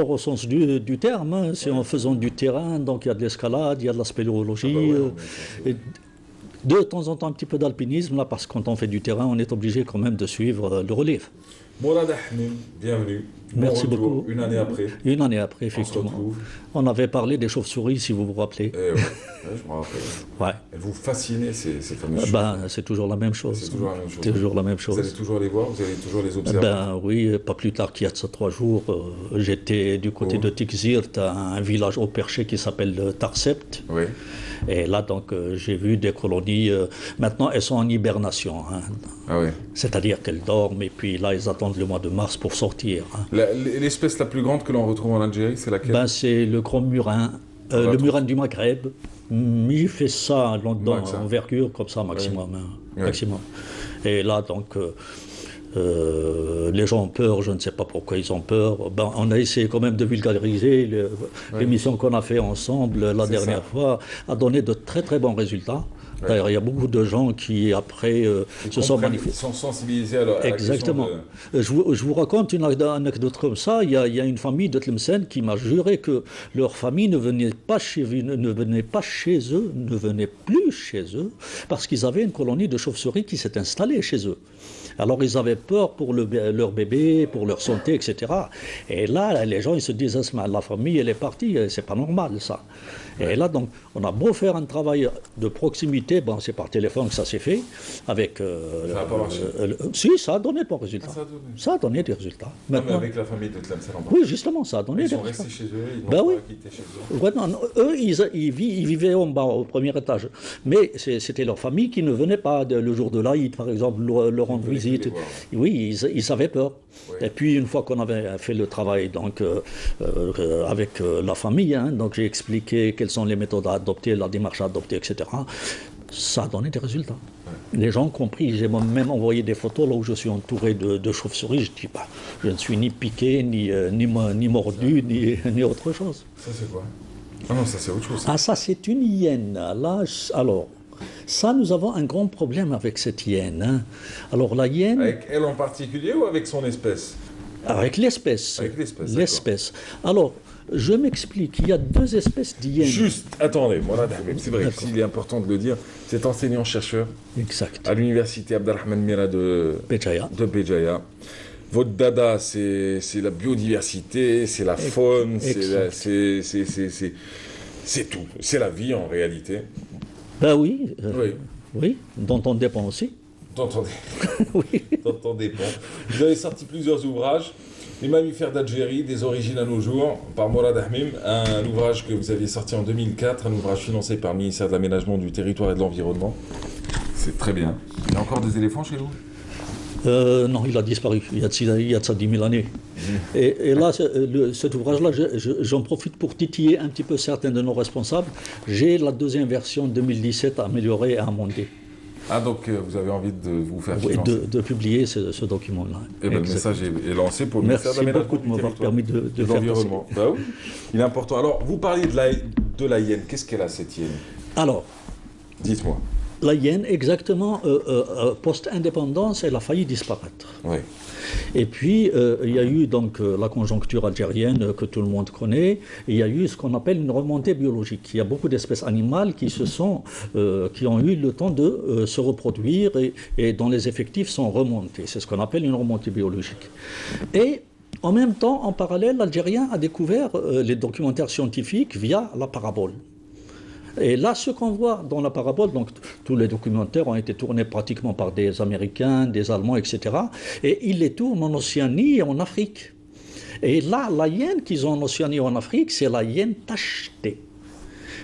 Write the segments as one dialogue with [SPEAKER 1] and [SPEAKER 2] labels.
[SPEAKER 1] Au sens du terme, hein, c'est en faisant du terrain, donc il y a de l'escalade, il y a de la
[SPEAKER 2] Ah
[SPEAKER 1] spéléologie,
[SPEAKER 2] bah ouais, non, mais ça,
[SPEAKER 1] et de temps en temps un petit peu d'alpinisme, là, parce que quand on fait du terrain, on est obligé quand même de suivre le relief.
[SPEAKER 2] Mourad Ahmed, bienvenue. Bon
[SPEAKER 1] Merci
[SPEAKER 2] retour,
[SPEAKER 1] beaucoup.
[SPEAKER 2] une année après.
[SPEAKER 1] Une année après,
[SPEAKER 2] On se
[SPEAKER 1] effectivement.
[SPEAKER 2] retrouve.
[SPEAKER 1] On avait parlé des chauves-souris, si vous vous rappelez.
[SPEAKER 2] Et ouais, ouais, je me rappelle.
[SPEAKER 1] Ouais.
[SPEAKER 2] Elles vous fascinez, ces fameuses choses.
[SPEAKER 1] Ben, c'est toujours la même
[SPEAKER 2] C'est
[SPEAKER 1] chose.
[SPEAKER 2] toujours la même chose.
[SPEAKER 1] Toujours la même
[SPEAKER 2] Vous allez
[SPEAKER 1] chose.
[SPEAKER 2] toujours les voir, vous allez toujours les observer.
[SPEAKER 1] Ben oui, pas plus tard qu'il y a de ces 3 jours, j'étais du côté
[SPEAKER 2] Oh.
[SPEAKER 1] de Tikzirt, un village au perché qui s'appelle Tarsept.
[SPEAKER 2] Oui.
[SPEAKER 1] Et là, donc, j'ai vu des colonies. Maintenant, elles sont en hibernation, hein.
[SPEAKER 2] Ah ouais.
[SPEAKER 1] C'est-à-dire qu'elles dorment et puis là, elles attendent le mois de mars pour sortir, hein.
[SPEAKER 2] L'espèce la plus grande que l'on retrouve en Algérie, c'est laquelle?
[SPEAKER 1] Ben, c'est le grand murin,
[SPEAKER 2] On va
[SPEAKER 1] le
[SPEAKER 2] trouver.
[SPEAKER 1] murin du Maghreb. Il fait ça
[SPEAKER 2] Max, hein.
[SPEAKER 1] envergure, comme ça, maximum, hein,
[SPEAKER 2] Ouais.
[SPEAKER 1] maximum. Et là, donc, les gens ont peur, je ne sais pas pourquoi ils ont peur. Ben, on a essayé quand même de vulgariser. L'émission qu'on a fait ensemble la
[SPEAKER 2] C'est
[SPEAKER 1] dernière
[SPEAKER 2] ça.
[SPEAKER 1] fois a donné de très très bons résultats.
[SPEAKER 2] Ouais.
[SPEAKER 1] D'ailleurs, il y a beaucoup de gens qui, après,
[SPEAKER 2] Ils
[SPEAKER 1] se sont
[SPEAKER 2] comprennent, ils
[SPEAKER 1] manifestés.
[SPEAKER 2] sont sensibilisés à la question
[SPEAKER 1] Exactement.
[SPEAKER 2] de...
[SPEAKER 1] Je vous raconte une anecdote comme ça. Il y a une famille de Tlemcen qui m'a juré que leur famille ne venait pas ne venait pas chez eux, ne venait plus chez eux, parce qu'ils avaient une colonie de chauves-souris qui s'est installée chez eux. Alors ils avaient peur pour leur bébé, pour leur santé, etc. Et là, les gens ils se disent, ah, la famille elle est partie, c'est pas normal ça. Et là donc, on a beau faire un travail de proximité, bon c'est par téléphone que ça s'est fait, avec...
[SPEAKER 2] Ça n'a pas marché.
[SPEAKER 1] si, ça a donné de bons résultats.
[SPEAKER 2] Ah, ça a donné.
[SPEAKER 1] Ça a donné des résultats.
[SPEAKER 2] Non, mais
[SPEAKER 1] Maintenant,
[SPEAKER 2] avec la famille de Tlemcen en bas.
[SPEAKER 1] oui, justement, ça a donné
[SPEAKER 2] Ils
[SPEAKER 1] des
[SPEAKER 2] sont
[SPEAKER 1] résultats.
[SPEAKER 2] restés chez eux, ils n'ont
[SPEAKER 1] Ben
[SPEAKER 2] pas
[SPEAKER 1] oui.
[SPEAKER 2] quitté chez eux.
[SPEAKER 1] Ouais, non, non, eux, ils vivaient en bas, au premier étage. Mais c'était leur famille qui ne venait pas le jour de l'Aïd, par exemple, leur rendre
[SPEAKER 2] venaient
[SPEAKER 1] visite.
[SPEAKER 2] plus les voir.
[SPEAKER 1] Oui, ils avaient peur.
[SPEAKER 2] Ouais.
[SPEAKER 1] Et puis, une fois qu'on avait fait le travail donc, avec la famille, hein, donc j'ai expliqué quelles sont les méthodes à adopter, la démarche à adopter, etc. Ça a donné des résultats. Les gens ont compris. J'ai même envoyé des photos là où je suis entouré de chauves-souris. Je dis, bah, je ne suis ni piqué, ni mordu, ni autre chose.
[SPEAKER 2] Ça, c'est quoi? Ah non, ça, c'est autre chose.
[SPEAKER 1] Ah, ça, c'est une hyène. Là, alors, ça, nous avons un grand problème avec cette hyène, hein. Alors, la hyène,
[SPEAKER 2] Avec elle en particulier ou avec son espèce?
[SPEAKER 1] avec l'espèce.
[SPEAKER 2] Avec l'espèce,
[SPEAKER 1] L'espèce. Alors, je m'explique. Il y a 2 espèces d'hyènes.
[SPEAKER 2] Juste, attendez, Mourad Ahmed, c'est vrai, s'il est important de le dire, c'est enseignant-chercheur
[SPEAKER 1] Exact.
[SPEAKER 2] à l'université Abdelrahman Mira
[SPEAKER 1] Béjaïa.
[SPEAKER 2] de Béjaïa. Votre dada, c'est la biodiversité, c'est la faune,
[SPEAKER 1] Exact.
[SPEAKER 2] c'est tout. C'est la vie en réalité.
[SPEAKER 1] Ben oui,
[SPEAKER 2] Oui,
[SPEAKER 1] oui, dont on dépend aussi.
[SPEAKER 2] t'entendez,
[SPEAKER 1] Oui.
[SPEAKER 2] t'entendez pas. Vous avez sorti plusieurs ouvrages. Les mammifères d'Algérie, des origines à nos jours, par Mourad Ahmed, un ouvrage que vous aviez sorti en 2004, un ouvrage financé par le ministère de l'Aménagement du Territoire et de l'Environnement. C'est très bien. Il y a encore des éléphants chez nous?
[SPEAKER 1] Non, il a disparu. Il y a de ça 10 000 années. Et là, cet ouvrage-là, j'en profite pour titiller un petit peu certains de nos responsables. J'ai la 2e version 2017 améliorée et amendée.
[SPEAKER 2] Ah, donc vous avez envie de vous faire
[SPEAKER 1] Oui,
[SPEAKER 2] financer.
[SPEAKER 1] de publier ce document-là.
[SPEAKER 2] Eh ben, le
[SPEAKER 1] Exact.
[SPEAKER 2] message est lancé pour le ministère de
[SPEAKER 1] Merci
[SPEAKER 2] l'Aménagement
[SPEAKER 1] beaucoup de
[SPEAKER 2] du
[SPEAKER 1] m'avoir
[SPEAKER 2] Territoire
[SPEAKER 1] permis de
[SPEAKER 2] et de
[SPEAKER 1] faire
[SPEAKER 2] l'Environnement. Bah oui, il est important. Alors, vous parliez de la hyène. Qu'est-ce qu'elle a, cette hyène?
[SPEAKER 1] Alors,
[SPEAKER 2] Dites-moi.
[SPEAKER 1] la hyène, exactement, post-indépendance, elle a failli disparaître.
[SPEAKER 2] Oui.
[SPEAKER 1] Et puis, il y a eu donc la conjoncture algérienne que tout le monde connaît. Et il y a eu ce qu'on appelle une remontée biologique. Il y a beaucoup d'espèces animales qui ont eu le temps de se reproduire et dont les effectifs sont remontés. C'est ce qu'on appelle une remontée biologique. Et en même temps, en parallèle, l'Algérien a découvert les documentaires scientifiques via la parabole. Et là, ce qu'on voit dans la parabole, donc tous les documentaires ont été tournés pratiquement par des Américains, des Allemands, etc. Et ils les tournent en Océanie et en Afrique. Et là, la hyène qu'ils ont en Océanie et en Afrique, c'est la hyène tachetée.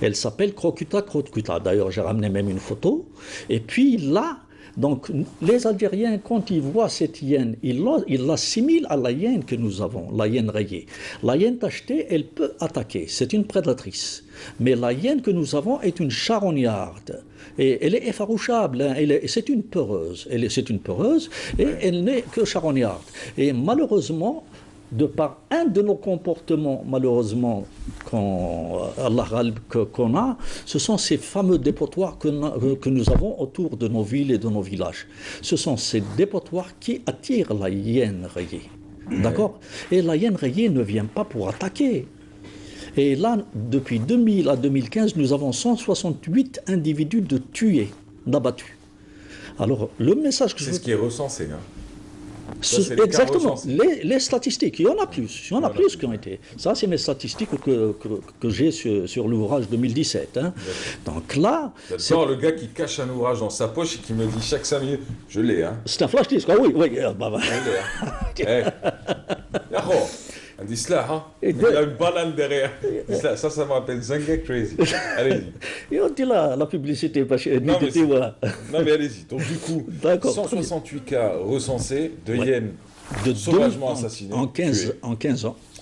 [SPEAKER 1] Elle s'appelle Crocuta croccuta. D'ailleurs, j'ai ramené même une photo. Et puis là, donc, les Algériens, quand ils voient cette hyène, ils l'assimilent à la hyène que nous avons, la hyène rayée. La hyène tachetée, elle peut attaquer, c'est une prédatrice. Mais la hyène que nous avons est une charognarde. Et elle est effarouchable, hein, c'est une peureuse. C'est une peureuse et elle n'est que charognarde. Et malheureusement, de par un de nos comportements, malheureusement, qu'on a, ce sont ces fameux dépotoirs que nous avons autour de nos villes et de nos villages. Ce sont ces dépotoirs qui attirent la hyène rayée. D'accord? Et la hyène rayée ne vient pas pour attaquer. Et là, depuis 2000 à 2015, nous avons 168 individus de tués, d'abattus. Alors, le message que je
[SPEAKER 2] C'est
[SPEAKER 1] veux...
[SPEAKER 2] ce qui est recensé. Hein. Ça, c'est les cas
[SPEAKER 1] Exactement,
[SPEAKER 2] recensés.
[SPEAKER 1] les statistiques, il y en a plus, il y en a plus qui ont été. Ça, c'est mes statistiques que j'ai sur l'ouvrage 2017. Hein. Donc là,
[SPEAKER 2] J'adore le gars qui cache un ouvrage dans sa poche et qui me dit chaque 5 minutes, je l'ai. Hein.
[SPEAKER 1] c'est un flash disque, ah oui, oui.
[SPEAKER 2] Je l'ai. Hein. Eh. Yahoo, un disla, hein. Il y a une banane derrière. Ça me rappelle Zanga Crazy. Allez-y.
[SPEAKER 1] Et on dit la publicité, parce que
[SPEAKER 2] Non, mais
[SPEAKER 1] voilà.
[SPEAKER 2] Non, mais allez-y. Donc, du coup,
[SPEAKER 1] D'accord,
[SPEAKER 2] 168 cas recensés de
[SPEAKER 1] Ouais.
[SPEAKER 2] hyènes
[SPEAKER 1] De
[SPEAKER 2] sauvagement
[SPEAKER 1] deux-
[SPEAKER 2] assassinées.
[SPEAKER 1] en 15
[SPEAKER 2] tuées
[SPEAKER 1] ans.
[SPEAKER 2] en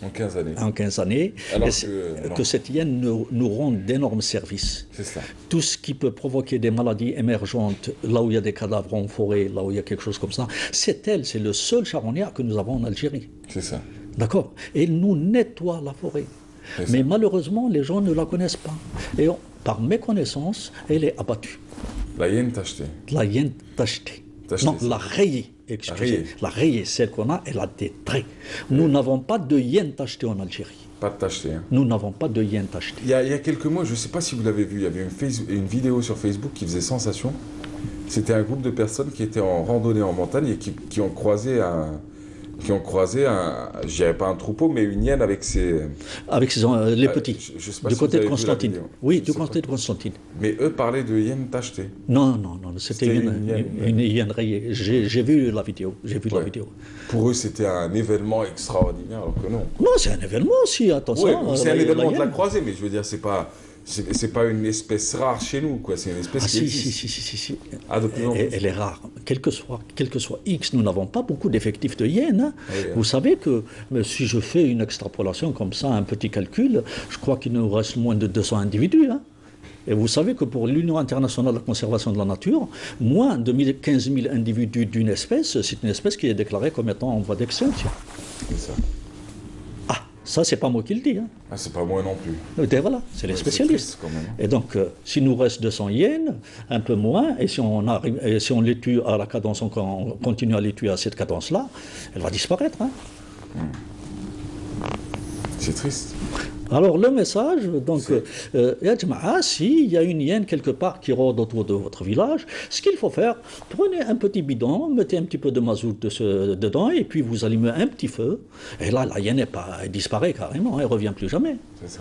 [SPEAKER 2] 15 années.
[SPEAKER 1] En 15 années,
[SPEAKER 2] Alors
[SPEAKER 1] et
[SPEAKER 2] que,
[SPEAKER 1] que cette hyène nous rend d'énormes services.
[SPEAKER 2] C'est ça.
[SPEAKER 1] Tout ce qui peut provoquer des maladies émergentes, là où il y a des cadavres en forêt, là où il y a quelque chose comme ça, c'est le seul charognard que nous avons en Algérie.
[SPEAKER 2] C'est ça.
[SPEAKER 1] D'accord? Et il nous nettoie la forêt.
[SPEAKER 2] C'est ça.
[SPEAKER 1] Mais malheureusement, les gens ne la connaissent pas. Et par méconnaissance, elle est abattue.
[SPEAKER 2] La hyène tachetée.
[SPEAKER 1] La hyène tachetée.
[SPEAKER 2] Tachetée,
[SPEAKER 1] Non,
[SPEAKER 2] c'est
[SPEAKER 1] la rayée. Excusez.
[SPEAKER 2] rayée.
[SPEAKER 1] La rayée, celle qu'on a, elle a des traits. Nous n'avons pas de hyène tachetée en Algérie.
[SPEAKER 2] Pas de tachetée. Hein.
[SPEAKER 1] Nous n'avons pas de hyène tachetée.
[SPEAKER 2] Il y a quelques mois, je ne sais pas si vous l'avez vu, il y avait une vidéo sur Facebook qui faisait sensation. C'était un groupe de personnes qui étaient en randonnée en montagne et qui ont croisé je dirais pas un troupeau, mais une hyène avec ses...
[SPEAKER 1] Avec les petits.
[SPEAKER 2] je sais pas
[SPEAKER 1] Du
[SPEAKER 2] si
[SPEAKER 1] côté
[SPEAKER 2] vous
[SPEAKER 1] de
[SPEAKER 2] avez vu la
[SPEAKER 1] Constantine.
[SPEAKER 2] vidéo.
[SPEAKER 1] Oui,
[SPEAKER 2] Je
[SPEAKER 1] du
[SPEAKER 2] sais pas.
[SPEAKER 1] côté de Constantine.
[SPEAKER 2] Mais eux parlaient de hyène tachetée.
[SPEAKER 1] Non, c'était
[SPEAKER 2] C'était
[SPEAKER 1] une hyène rayée. J'ai vu la vidéo. J'ai vu la
[SPEAKER 2] Ouais.
[SPEAKER 1] vidéo.
[SPEAKER 2] Pour eux, c'était un événement extraordinaire, alors que non.
[SPEAKER 1] Non, c'est un événement aussi, attention.
[SPEAKER 2] Oui, c'est un événement de la
[SPEAKER 1] hyène.
[SPEAKER 2] croisée, mais je veux dire, c'est pas une espèce rare chez nous, quoi. C'est une espèce
[SPEAKER 1] Ah
[SPEAKER 2] qui
[SPEAKER 1] si,
[SPEAKER 2] existe.
[SPEAKER 1] si.
[SPEAKER 2] Ah, de plus en plus.
[SPEAKER 1] Elle est rare. Quel que soit X, nous n'avons pas beaucoup d'effectifs de hyènes. Hein.
[SPEAKER 2] Oui, hein.
[SPEAKER 1] Vous savez que si je fais une extrapolation comme ça, un petit calcul, je crois qu'il nous reste moins de 200 individus. Hein. Et vous savez que pour l'Union internationale de la conservation de la nature, moins de 15 000 individus d'une espèce, c'est une espèce qui est déclarée comme étant en voie d'extinction.
[SPEAKER 2] C'est ça.
[SPEAKER 1] Ah, ça, c'est pas moi qui le dis. Hein.
[SPEAKER 2] Ah, c'est pas moi non plus.
[SPEAKER 1] Et voilà, c'est les
[SPEAKER 2] Ouais, c'est
[SPEAKER 1] spécialistes.
[SPEAKER 2] triste, quand même, hein.
[SPEAKER 1] Et donc, s'il nous reste 200 hyènes, un peu moins, et si on les tue à la cadence, on continue à les tuer à cette cadence-là, elle va disparaître. Hein.
[SPEAKER 2] C'est triste.
[SPEAKER 1] Alors, le message, donc, ya Jama'a, s'il y a une hyène quelque part qui rôde autour de votre village, ce qu'il faut faire, prenez un petit bidon, mettez un petit peu de mazout dedans, et puis vous allumez un petit feu, et là, la hyène elle disparaît carrément, elle ne revient plus jamais.
[SPEAKER 2] C'est ça.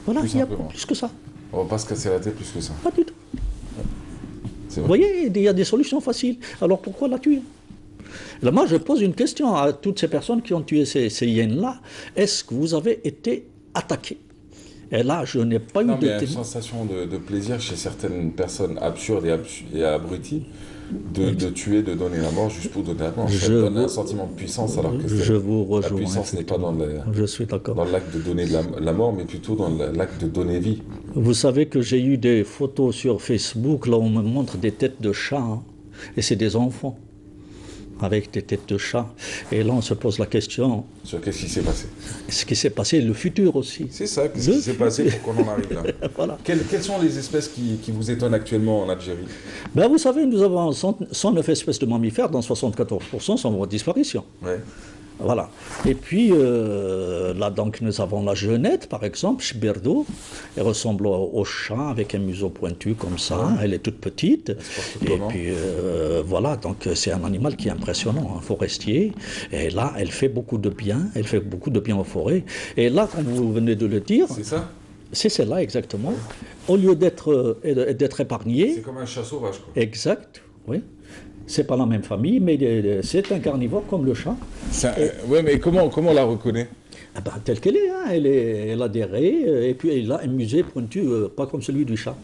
[SPEAKER 1] Voilà,
[SPEAKER 2] Tout
[SPEAKER 1] il n'y a pas
[SPEAKER 2] simplement.
[SPEAKER 1] plus que ça.
[SPEAKER 2] On va pas se casser la tête plus que ça.
[SPEAKER 1] Pas du tout.
[SPEAKER 2] C'est
[SPEAKER 1] Vous
[SPEAKER 2] vrai.
[SPEAKER 1] voyez, il y a des solutions faciles. Alors pourquoi la tuer? Là, moi, je pose une question à toutes ces personnes qui ont tué ces hyènes-là. Est-ce que vous avez été attaqué? Et là, je n'ai pas eu
[SPEAKER 2] Non, mais il y
[SPEAKER 1] de
[SPEAKER 2] a une
[SPEAKER 1] témoin.
[SPEAKER 2] sensation de plaisir chez certaines personnes absurdes et abruties de tuer, de donner la mort juste pour donner la mort. Ça donne un sentiment de puissance alors que
[SPEAKER 1] Je vous
[SPEAKER 2] la
[SPEAKER 1] rejoins.
[SPEAKER 2] puissance n'est pas dans
[SPEAKER 1] Je suis d'accord.
[SPEAKER 2] l'acte de donner la mort, mais plutôt dans l'acte de donner vie.
[SPEAKER 1] Vous savez que j'ai eu des photos sur Facebook, là, on me montre des têtes de chats, hein, et c'est des enfants, avec des têtes de chats. Et là, on se pose la question,
[SPEAKER 2] Sur qu'est-ce qui s'est passé.
[SPEAKER 1] ce qui s'est passé, le futur aussi.
[SPEAKER 2] C'est ça, qu'est-ce qui s'est passé pour qu'on en arrive là.
[SPEAKER 1] Voilà.
[SPEAKER 2] Quelles sont les espèces qui vous étonnent actuellement en Algérie?
[SPEAKER 1] Ben, vous savez, nous avons 109 espèces de mammifères, dont 74% sont en voie de disparition.
[SPEAKER 2] Ouais.
[SPEAKER 1] Voilà. Et puis, là, donc, nous avons la jeunette, par exemple, Chberdo. Elle ressemble au chat, avec un museau pointu comme ça. Elle est toute petite.
[SPEAKER 2] porte
[SPEAKER 1] Et
[SPEAKER 2] comment?
[SPEAKER 1] puis, voilà, donc, c'est un animal qui est impressionnant, un forestier. Et là, elle fait beaucoup de bien. Elle fait beaucoup de bien aux forêts. Et là, comme vous venez de le dire,
[SPEAKER 2] C'est ça?
[SPEAKER 1] c'est celle-là exactement. Au lieu d'être épargnée,
[SPEAKER 2] C'est comme un chat sauvage, quoi.
[SPEAKER 1] exact, oui. C'est pas la même famille, mais c'est un carnivore comme le chat.
[SPEAKER 2] Ouais, mais comment on la reconnaît?
[SPEAKER 1] Ah ben, telle qu'elle est, hein. Elle a des raies, et puis elle a un musée pointu, pas comme celui du chat.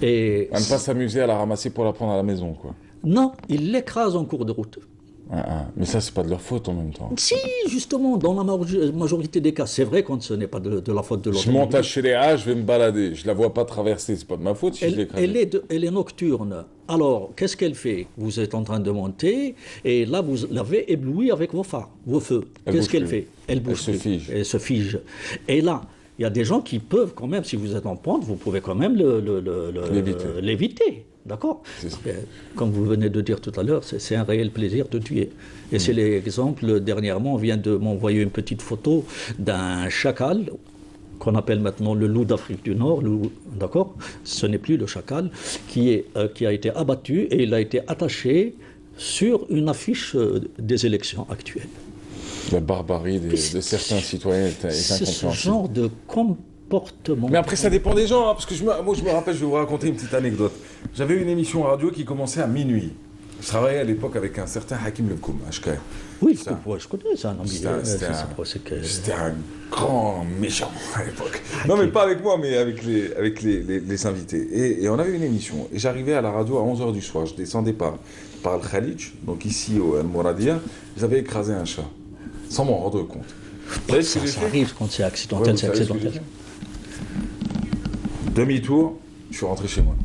[SPEAKER 1] Et
[SPEAKER 2] À ne pas s'amuser à la ramasser pour la prendre à la maison, quoi.
[SPEAKER 1] non, il l'écrase en cours de route.
[SPEAKER 2] Mais ça, c'est pas de leur faute en même temps.
[SPEAKER 1] Si, justement, dans la majorité des cas, c'est vrai quand ce n'est pas de la faute de l'autre.
[SPEAKER 2] Je monte à Chéléa, je vais me balader. Je la vois pas traverser, c'est pas de ma faute si je l'écrase.
[SPEAKER 1] Elle est nocturne. Alors, qu'est-ce qu'elle fait? Vous êtes en train de monter, et là, vous l'avez éblouie avec vos phares, vos feux.
[SPEAKER 2] Elle
[SPEAKER 1] Qu'est-ce
[SPEAKER 2] bouge
[SPEAKER 1] qu'elle
[SPEAKER 2] plus.
[SPEAKER 1] fait? Elle bouge
[SPEAKER 2] se
[SPEAKER 1] plus.
[SPEAKER 2] fige.
[SPEAKER 1] Elle se fige. Et là, il y a des gens qui peuvent quand même, si vous êtes en pente, vous pouvez quand même l'éviter. D'accord.
[SPEAKER 2] C'est ça.
[SPEAKER 1] Comme vous venez de dire tout à l'heure, c'est un réel plaisir de tuer. Et c'est l'exemple, dernièrement, on vient de m'envoyer une petite photo d'un chacal, qu'on appelle maintenant le loup d'Afrique du Nord, d'accord. Ce n'est plus le chacal, qui a été abattu et il a été attaché sur une affiche des élections actuelles.
[SPEAKER 2] La barbarie de certains citoyens est
[SPEAKER 1] C'est ce
[SPEAKER 2] incompréhensible.
[SPEAKER 1] genre de comportement.
[SPEAKER 2] Mais après, ça dépend des gens, hein, parce que moi, je me rappelle, je vais vous raconter une petite anecdote. J'avais une émission radio qui commençait à minuit. Je travaillais à l'époque avec un certain Hakim Lebkoum, HKR.
[SPEAKER 1] Oui,
[SPEAKER 2] Ça.
[SPEAKER 1] je connais, c'est un ami.
[SPEAKER 2] C'était un grand méchant à l'époque. Non, mais pas avec moi, mais avec les invités. Et on avait une émission. Et j'arrivais à la radio à 11h du soir. Je descendais par le Khalidj, donc ici au Al-Mouradia. J'avais écrasé un chat, sans m'en rendre compte. Vous savez ce que j'ai
[SPEAKER 1] Ça
[SPEAKER 2] fait?
[SPEAKER 1] arrive quand c'est accidentel,
[SPEAKER 2] Ouais,
[SPEAKER 1] c'est
[SPEAKER 2] vous savez ce que j'ai
[SPEAKER 1] accidentel.
[SPEAKER 2] fait Demi-tour, je suis rentré chez moi.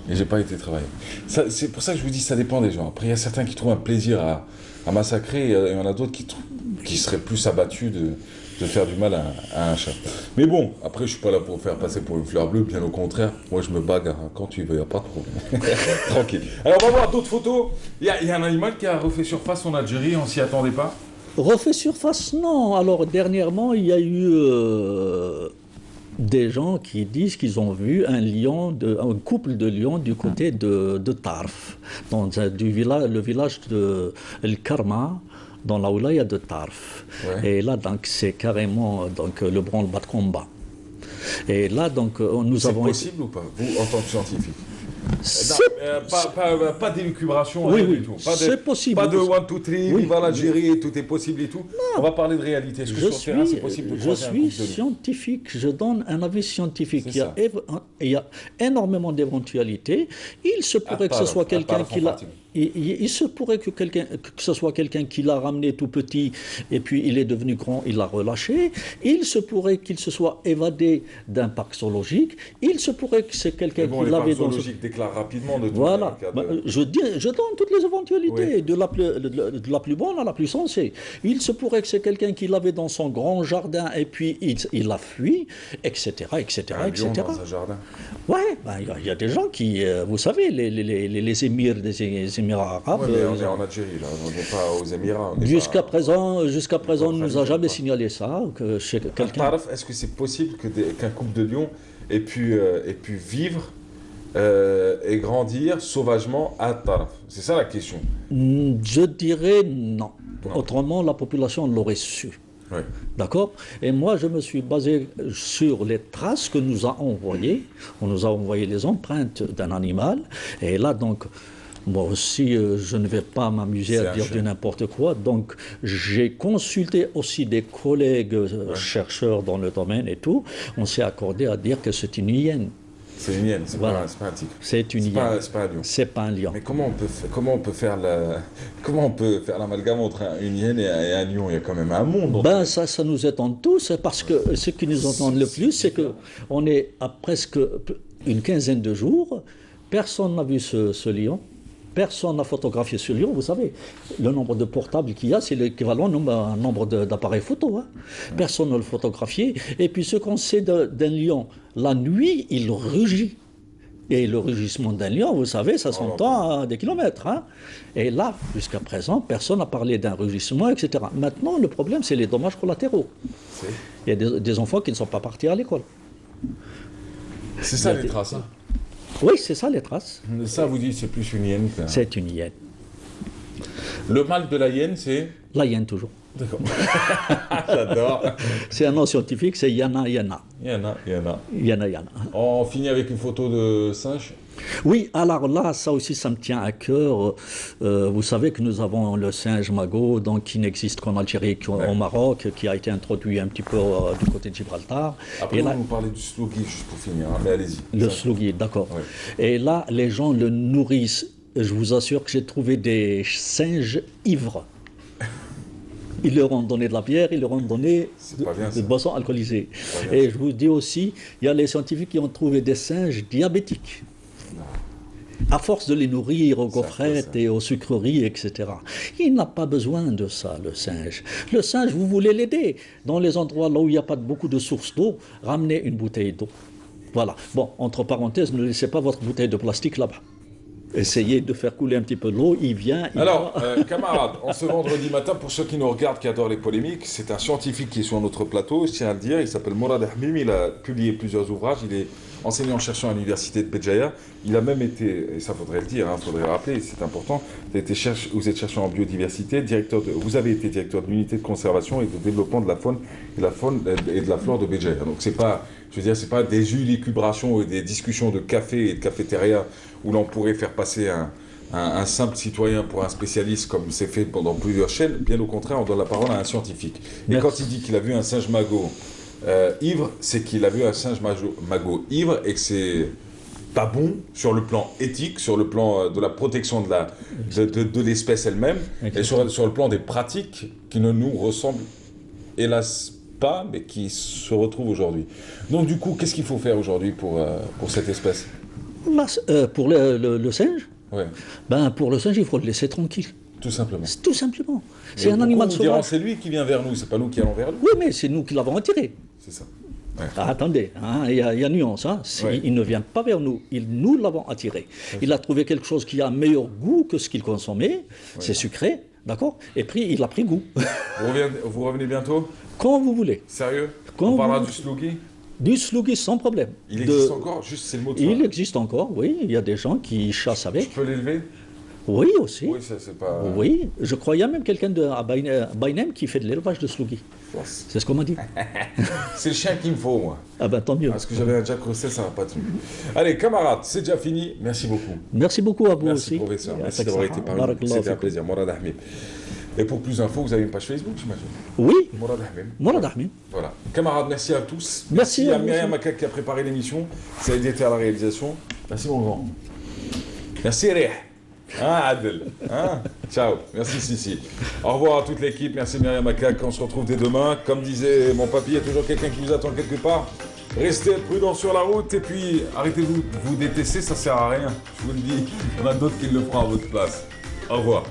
[SPEAKER 2] Et j'ai pas été travailler. C'est pour ça que je vous dis, ça dépend des gens. Après, il y a certains qui trouvent un plaisir à massacrer, et il y en a d'autres qui seraient plus abattus de faire du mal à un chat. Mais bon, après, je suis pas là pour faire passer pour une fleur bleue, bien au contraire. Moi, je me bagarre hein. Quand tu veux, il n'y a pas de problème. Tranquille. Alors, on va voir d'autres photos. Il y a un animal qui a refait surface en Algérie, on s'y attendait pas.
[SPEAKER 1] Refait surface, non. Alors, dernièrement, il y a eu des gens qui disent qu'ils ont vu un couple de lions du côté de Tarf, dans le village de El Karma, dans la wilaya de Tarf.
[SPEAKER 2] Ouais.
[SPEAKER 1] Et là, donc, c'est carrément le branle-bas de combat. Et là, donc, nous
[SPEAKER 2] C'est
[SPEAKER 1] avons...
[SPEAKER 2] possible ou pas, vous, en tant que scientifique?
[SPEAKER 1] C'est
[SPEAKER 2] Pas d'élucubration,
[SPEAKER 1] Oui,
[SPEAKER 2] rien
[SPEAKER 1] oui,
[SPEAKER 2] du tout.
[SPEAKER 1] c'est possible.
[SPEAKER 2] Pas de 1, 2, 3,
[SPEAKER 1] Oui,
[SPEAKER 2] viva l'Algérie, tout est possible et tout. On va parler de réalité. Est-ce que sur le terrain, c'est possible de croiser un couple de loups?
[SPEAKER 1] scientifique, je donne un avis scientifique.
[SPEAKER 2] C'est ça.
[SPEAKER 1] Il y a énormément d'éventualités. Il se pourrait que ce soit quelqu'un qui l'a... Il se pourrait que ce soit quelqu'un qui l'a ramené tout petit et puis il est devenu grand, il l'a relâché. Il se pourrait qu'il se soit évadé d'un parc zoologique. Il se pourrait que c'est quelqu'un
[SPEAKER 2] Mais bon,
[SPEAKER 1] qui
[SPEAKER 2] les
[SPEAKER 1] l'avait
[SPEAKER 2] parcs
[SPEAKER 1] dans...
[SPEAKER 2] zoologiques déclarent rapidement de tout.
[SPEAKER 1] Voilà.
[SPEAKER 2] Cas de...
[SPEAKER 1] Je donne toutes les éventualités,
[SPEAKER 2] Oui.
[SPEAKER 1] de la plus bonne à la plus sensée. Il se pourrait que c'est quelqu'un qui l'avait dans son grand jardin et puis il a fui, etc., etc.,
[SPEAKER 2] Un
[SPEAKER 1] etc.
[SPEAKER 2] lion dans un jardin.
[SPEAKER 1] Ouais, il y a des gens qui, vous savez, les émirs des Émirats arabes.
[SPEAKER 2] Ouais, mais on est en Algérie, là. On n'est pas aux Émirats.
[SPEAKER 1] Jusqu'à présent, on ne nous a jamais
[SPEAKER 2] pas.
[SPEAKER 1] signalé ça. Que chez quelqu'un...
[SPEAKER 2] Tarf, est-ce que c'est possible qu'un couple de lions ait pu vivre et grandir sauvagement à Tarf? C'est ça la question.
[SPEAKER 1] Je dirais non.
[SPEAKER 2] Non.
[SPEAKER 1] Autrement, la population l'aurait su.
[SPEAKER 2] Oui.
[SPEAKER 1] D'accord? Et moi, je me suis basé sur les traces que nous a envoyées. On nous a envoyé les empreintes d'un animal. Et là, donc, moi aussi, je ne vais pas m'amuser à dire du n'importe quoi. Donc, j'ai consulté aussi des collègues chercheurs dans le domaine et tout. On s'est accordé à dire que c'est une hyène.
[SPEAKER 2] C'est une hyène, c'est
[SPEAKER 1] Voilà.
[SPEAKER 2] pas un tigre.
[SPEAKER 1] C'est une hyène.
[SPEAKER 2] C'est pas un lion.
[SPEAKER 1] C'est pas un lion.
[SPEAKER 2] Mais comment on peut faire l'amalgame entre une hyène et un lion? Il y a quand même un monde.
[SPEAKER 1] Ben, ça nous étonne tous, parce que ce qui nous étonne le plus, c'est qu'on est à presque une quinzaine de jours, personne n'a vu ce lion, personne n'a photographié ce lion. Vous savez, le nombre de portables qu'il y a, c'est l'équivalent d'un nombre d'appareils photo. Hein. Personne ne le photographié. Et puis ce qu'on sait d'un lion, la nuit, il rugit. Et le rugissement d'un lion, vous savez, ça s'entend à des kilomètres. Hein. Et là, jusqu'à présent, personne n'a parlé d'un rugissement, etc. Maintenant, le problème, c'est les dommages collatéraux. Il y a des enfants qui ne sont pas partis à l'école.
[SPEAKER 2] C'est ça les traces. Hein.
[SPEAKER 1] Oui, c'est ça les traces.
[SPEAKER 2] Ça, vous dites, c'est plus une hyène.
[SPEAKER 1] C'est une hyène.
[SPEAKER 2] Le mâle de la hyène, c'est...
[SPEAKER 1] La hyène, toujours.
[SPEAKER 2] D'accord. J'adore.
[SPEAKER 1] C'est un nom scientifique, c'est Yana Yana.
[SPEAKER 2] Il y en a.
[SPEAKER 1] Yana Yana.
[SPEAKER 2] On finit avec une photo de singe.
[SPEAKER 1] Oui, alors là, ça aussi, ça me tient à cœur. Vous savez que nous avons le singe magot, donc, qui n'existe qu'en Algérie, qu'au Maroc, qui a été introduit un petit peu du côté de Gibraltar.
[SPEAKER 2] Après,
[SPEAKER 1] et
[SPEAKER 2] vous
[SPEAKER 1] là,
[SPEAKER 2] nous parlez du slougui, juste pour finir, hein, mais allez-y.
[SPEAKER 1] le slougui, d'accord.
[SPEAKER 2] Ouais.
[SPEAKER 1] Et là, les gens le nourrissent. Je vous assure que j'ai trouvé des singes ivres. Ils leur ont donné de la bière, ils leur ont donné de boissons alcoolisées. Et je vous dis aussi, il y a les scientifiques qui ont trouvé des singes diabétiques. À force de les nourrir aux gaufrettes et aux sucreries, etc. Il n'a pas besoin de ça, le singe. Le singe, vous voulez l'aider. Dans les endroits là où il n'y a pas beaucoup de sources d'eau, ramenez une bouteille d'eau. Voilà. Bon, entre parenthèses, ne laissez pas votre bouteille de plastique là-bas. essayer de faire couler un petit peu de l'eau, il vient...
[SPEAKER 2] Alors, camarades, en ce vendredi matin, pour ceux qui nous regardent, qui adorent les polémiques, c'est un scientifique qui est sur notre plateau, je tiens à le dire, il s'appelle Morad Ahmim, il a publié plusieurs ouvrages, il est enseignant-chercheur à l'université de Béjaïa, il a même été, et ça faudrait le dire, il faudrait le rappeler, c'est important, vous êtes chercheur en biodiversité, vous avez été directeur de l'unité de conservation et de développement de la faune et de la flore de Béjaïa. Donc c'est pas, je veux dire, c'est pas des élucubrations et des discussions de café et de cafétéria où l'on pourrait faire passer un simple citoyen pour un spécialiste comme c'est fait pendant plusieurs chaînes. Bien au contraire, on donne la parole à un scientifique. Et
[SPEAKER 1] Merci.
[SPEAKER 2] quand il dit qu'il a vu un singe magot ivre, c'est qu'il a vu un singe magot ivre et que c'est pas bon sur le plan éthique, sur le plan de la protection de l'espèce elle-même, et sur le plan des pratiques qui ne nous ressemblent hélas pas, mais qui se retrouvent aujourd'hui. Donc du coup, qu'est-ce qu'il faut faire aujourd'hui pour cette espèce?
[SPEAKER 1] Là, pour le singe,
[SPEAKER 2] Ouais,
[SPEAKER 1] ben, pour le singe, il faut le laisser tranquille.
[SPEAKER 2] tout simplement.
[SPEAKER 1] Tout simplement. C'est
[SPEAKER 2] Mais
[SPEAKER 1] un animal
[SPEAKER 2] beaucoup nous diront,
[SPEAKER 1] sauvage.
[SPEAKER 2] c'est lui qui vient vers nous, c'est pas nous qui allons vers lui.
[SPEAKER 1] Oui, mais c'est nous qui l'avons attiré.
[SPEAKER 2] C'est ça.
[SPEAKER 1] Ah, attendez, hein, il y a nuance. Hein.
[SPEAKER 2] Ouais.
[SPEAKER 1] Il ne vient pas vers nous, nous l'avons attiré. Il a trouvé quelque chose qui a un meilleur goût que ce qu'il consommait. C'est sucré, d'accord? Et puis il a pris goût.
[SPEAKER 2] Vous revenez bientôt?
[SPEAKER 1] Quand vous voulez.
[SPEAKER 2] Sérieux?
[SPEAKER 1] Quand
[SPEAKER 2] On parlera
[SPEAKER 1] vous-
[SPEAKER 2] du sluggy?
[SPEAKER 1] Du sluggy sans problème.
[SPEAKER 2] Il existe encore? Juste, c'est le mot de
[SPEAKER 1] Il
[SPEAKER 2] fin.
[SPEAKER 1] existe encore, oui. Il y a des gens qui chassent
[SPEAKER 2] Je
[SPEAKER 1] avec.
[SPEAKER 2] peux l'élever?
[SPEAKER 1] Oui, aussi.
[SPEAKER 2] Oui, ça c'est pas...
[SPEAKER 1] Oui, je crois qu'il y a même quelqu'un à Bainem qui fait de l'élevage de sluggy. C'est ce qu'on m'a dit.
[SPEAKER 2] C'est le chien qu'il me faut, moi.
[SPEAKER 1] Ah ben tant mieux.
[SPEAKER 2] Parce que j'avais un Jack Russell, ça va pas tenu. Allez, camarades, c'est déjà fini. Merci beaucoup.
[SPEAKER 1] Merci beaucoup à vous
[SPEAKER 2] Merci,
[SPEAKER 1] aussi.
[SPEAKER 2] professeur. Merci d'avoir été parmi nous.
[SPEAKER 1] Barakallah
[SPEAKER 2] C'était un
[SPEAKER 1] fikum.
[SPEAKER 2] plaisir. Morad Ahmim. Et pour plus d'infos, vous avez une page Facebook, j'imagine.
[SPEAKER 1] Oui,
[SPEAKER 2] Morad Ahmim.
[SPEAKER 1] Morad Ahmim.
[SPEAKER 2] Voilà. Camarades, merci à tous.
[SPEAKER 1] Merci à
[SPEAKER 2] à
[SPEAKER 1] vous
[SPEAKER 2] Myriam
[SPEAKER 1] aussi.
[SPEAKER 2] Makak qui a préparé l'émission. Ça a été à la réalisation. Merci mon grand. Merci Rih. Hein, Adel. Hein? Ciao. Merci Sissi. Au revoir à toute l'équipe. Merci Myriam Makak. On se retrouve dès demain. Comme disait mon papy, il y a toujours quelqu'un qui vous attend quelque part. Restez prudents sur la route et puis arrêtez-vous de vous détester, ça sert à rien. Je vous le dis, il y en a d'autres qui le feront à votre place. Au revoir.